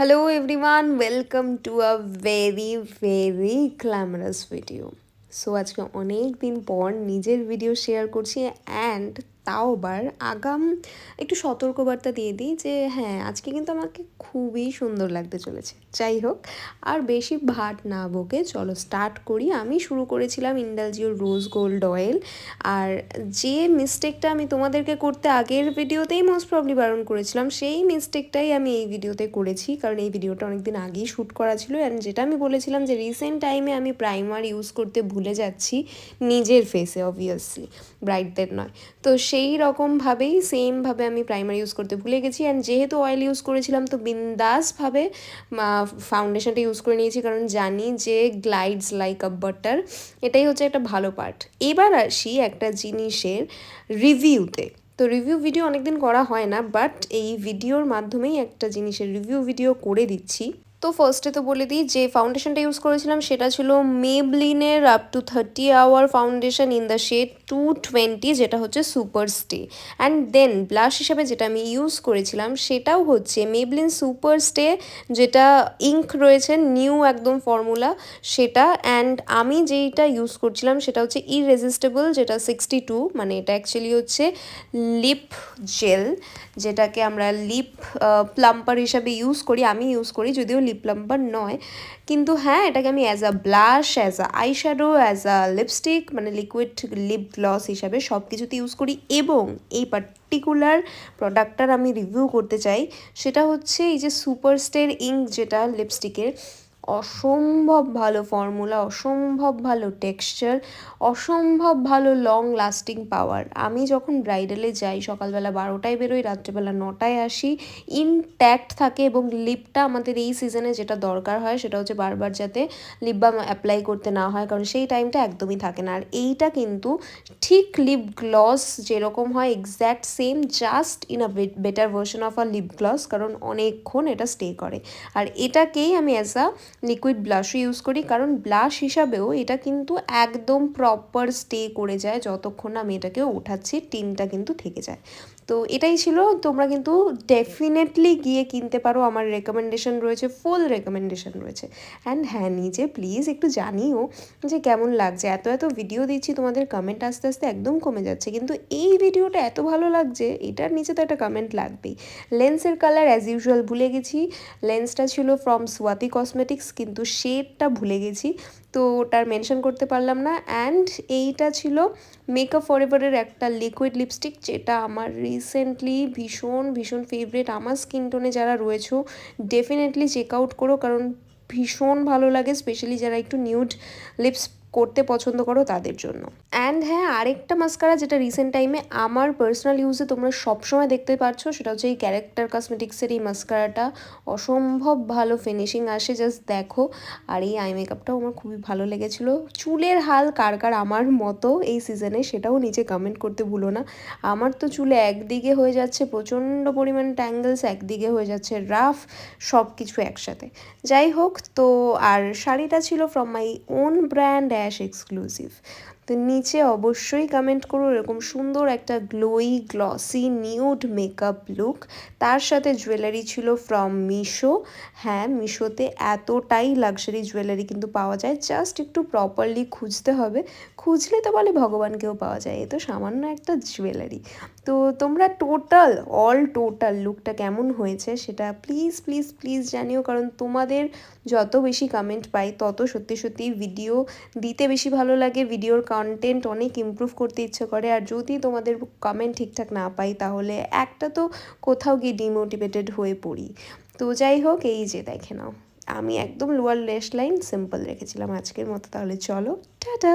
Hello everyone, welcome to a very glamorous video. So আজকে অনেক দিন পর নিজের ভিডিও শেয়ার করছি অ্যান্ড তাও আবার আগাম একটু সতর্কবার্তা দিয়ে দিই যে হ্যাঁ আজকে কিন্তু আমাকে খুবই সুন্দর লাগতে চলেছে। যাই হোক আর বেশি ভাট না বকে চলো স্টার্ট করি। আমি শুরু করেছিলাম ইন্ডালজিওর রোজ গোল্ড অয়েল, আর যে মিস্টেকটা আমি তোমাদেরকে করতে আগের ভিডিওতেই মোস্ট প্রবলি বারণ করেছিলাম সেই মিস্টেকটাই আমি এই ভিডিওতে করেছি, কারণ এই ভিডিওটা অনেকদিন আগেই শ্যুট করা ছিল। অ্যান্ড যেটা আমি বলেছিলাম যে রিসেন্ট টাইমে আমি প্রাইমার ইউজ করতে ভুলে যাচ্ছি নিজের ফেসে, অবভিয়াসলি ব্রাইটদের নয়। তো সেই রকমভাবেই সেমভাবে আমি প্রাইমার ইউজ করতে ভুলে গেছি। অ্যান্ড যেহেতু অয়েল ইউজ করেছিলাম তো বিন্দাসভাবে ফাউন্ডেশনটা ইউজ করে নিয়েছি, কারণ জানি যে গ্লাইডস লাইক আ বাটার, এটাই হচ্ছে একটা ভালো পার্ট। এবার আসি একটা জিনিসের রিভিউতে। তো রিভিউ ভিডিও অনেকদিন করা হয় না, বাট এই ভিডিওর মাধ্যমেই একটা জিনিসের রিভিউ ভিডিও করে দিচ্ছি। তো ফার্স্টে তো বলে দিই যে ফাউন্ডেশনটা ইউজ করেছিলাম সেটা ছিল মেবলিনের up to 30 hour foundation in the shade 220, যেটা হচ্ছে super stay. And then blush হিসাবে যেটা আমি ইউজ করেছিলাম সেটাও হচ্ছে মেবলিন সুপার স্টে, যেটা ইঙ্ক রয়েছে নিউ একদম ফর্মুলা সেটা। অ্যান্ড আমি যেইটা ইউজ করছিলাম সেটা হচ্ছে ইররেজিস্টেবল, যেটা 62, মানে এটা অ্যাকচুয়ালি হচ্ছে লিপ জেল, যেটাকে আমরা লিপ প্লাম্পার হিসাবে ইউজ করি, আমি ইউজ করি, যদিও লিপ প্লাম্পার নয়। কিন্তু হ্যাঁ এটাকে আমি as a blush, as a eye shadow, as a lipstick, মানে লিকুইড লিপ গ্লস হিসাবে সব কিছুতে ইউজ করি। এবং এই পার্টিকুলার প্রোডাক্টটার আমি রিভিউ করতে চাই, সেটা হচ্ছে এই যে সুপার স্টের ইঙ্ক, যেটা লিপস্টিকের অসম্ভব ভালো ফর্মুলা, অসম্ভব ভালো টেক্সচার, অসম্ভব ভালো লং লাস্টিং পাওয়ার। আমি যখন ব্রাইডালে যাই সকালবেলা 12টায় বেরোই, রাত্রেবেলা 9টায় আসি, ইনট্যাক্ট থাকে। এবং লিপটা আমাদের এই সিজনে যেটা দরকার হয় সেটা হচ্ছে বারবার যাতে লিপ বাম অ্যাপ্লাই করতে না হয়, কারণ সেই টাইমটা একদমই থাকে না। আর এইটা কিন্তু ঠিক লিপ গ্লস যেরকম হয় exact same, just in a better version of a lip gloss, কারণ অনেকক্ষণ এটা স্টে করে। আর এটাকেই আমি অ্যাজ আ লিকুইড ব্লাশও ইউজ করি, কারণ ব্লাশ হিসাবেও এটা কিন্তু একদম প্রপার স্টে করে যায় যতক্ষণ আমি এটাকে ওঠাচ্ছি, টিনটা কিন্তু থেকে যায়। তো এটাই ছিল, তোমরা কিন্তু ডেফিনেটলি গিয়ে কিনতে পারো, আমার রেকমেন্ডেশন রয়েছে, ফুল রেকমেন্ডেশন রয়েছে। অ্যান্ড হ্যাঁ নিজে প্লিজ একটু জানিও যে কেমন লাগছে। এত ভিডিও দিচ্ছি, তোমাদের কমেন্ট আস্তে আস্তে একদম কমে যাচ্ছে, কিন্তু এই ভিডিওটা এত ভালো লাগছে, এটার নিচে তো একটা কমেন্ট লাগবেই। লেন্সের কালার অ্যাজ ইউজুয়াল ভুলে গেছি, লেন্সটা ছিল ফ্রম সোয়াতি কসমেটিক্স, কিন্তু শেডটা ভুলে গেছি, তো ওটার মেনশন করতে পারলাম না। অ্যান্ড এইটা ছিল মেকআপ ফরএভারের একটা লিকুইড লিপস্টিক, যেটা আমার রিসেন্টলি ভীষণ ফেভারিট। আমার স্কিন টোনে যারা রয়েছো ডেফিনেটলি চেক আউট করো, কারণ ভীষণ ভালো লাগে, স্পেশালি যারা একটু নিউড লিপস করতে পছন্দ করো তাদের জন্য। অ্যান্ড হ্যাঁ আরেকটা মাস্কারা যেটা রিসেন্ট টাইমে আমার পার্সোনাল ইউজে তোমরা সবসময় দেখতে পাচ্ছ, সেটা হচ্ছে এই ক্যারেক্টার কসমেটিক্সের এই মাস্কারাটা। অসম্ভব ভালো ফিনিশিং আসে, জাস্ট দেখো। আর এই আই মেকআপটাও আমার খুবই ভালো লেগেছিলো। চুলের হাল কার কার আমার মতো এই সিজনে সেটাও নিচে কমেন্ট করতে ভুলো না। আমার তো চুলে একদিকে হয়ে যাচ্ছে প্রচণ্ড পরিমাণ ট্যাঙ্গেলস, একদিকে হয়ে যাচ্ছে রাফ, সব কিছু একসাথে। যাই হোক, তো আর শাড়িটা ছিল from my own brand ash exclusive. তো নিচে অবশ্যই কমেন্ট করো এরকম সুন্দর একটা glowy glossy nude makeup look. তার সাথে জুয়েলারি ছিল ফ্রম মিশো। হ্যাঁ মিশোতে এতটাই লাক্সারি জুয়েলারি কিন্তু পাওয়া যায়, জাস্ট একটু প্রপারলি খুঁজতে হবে, খুঁজলে তো বলে ভগবানকেও পাওয়া যায়, এ তো সামান্য একটা জুয়েলারি। তো তোমরা টোটাল লুকটা কেমন হয়েছে সেটা প্লিজ জানিও, কারণ তোমাদের যত বেশি কমেন্ট পাই তত সত্যি ভিডিও দিতে বেশি ভালো লাগে, ভিডিওর কন্টেন্ট অনেক ইমপ্রুভ করতে ইচ্ছে করে। আর যদি তোমাদের কমেন্ট ঠিকঠাক না পাই তাহলে একটা তো কোথাও গিয়ে ডিমোটিভেটেড হয়ে পড়ি। তো যাই হোক, এই যে দেখে নাও আমি একদম লোয়ার লেশ লাইন সিম্পল রেখেছিলাম আজকের মতো। তাহলে চলো টাটা।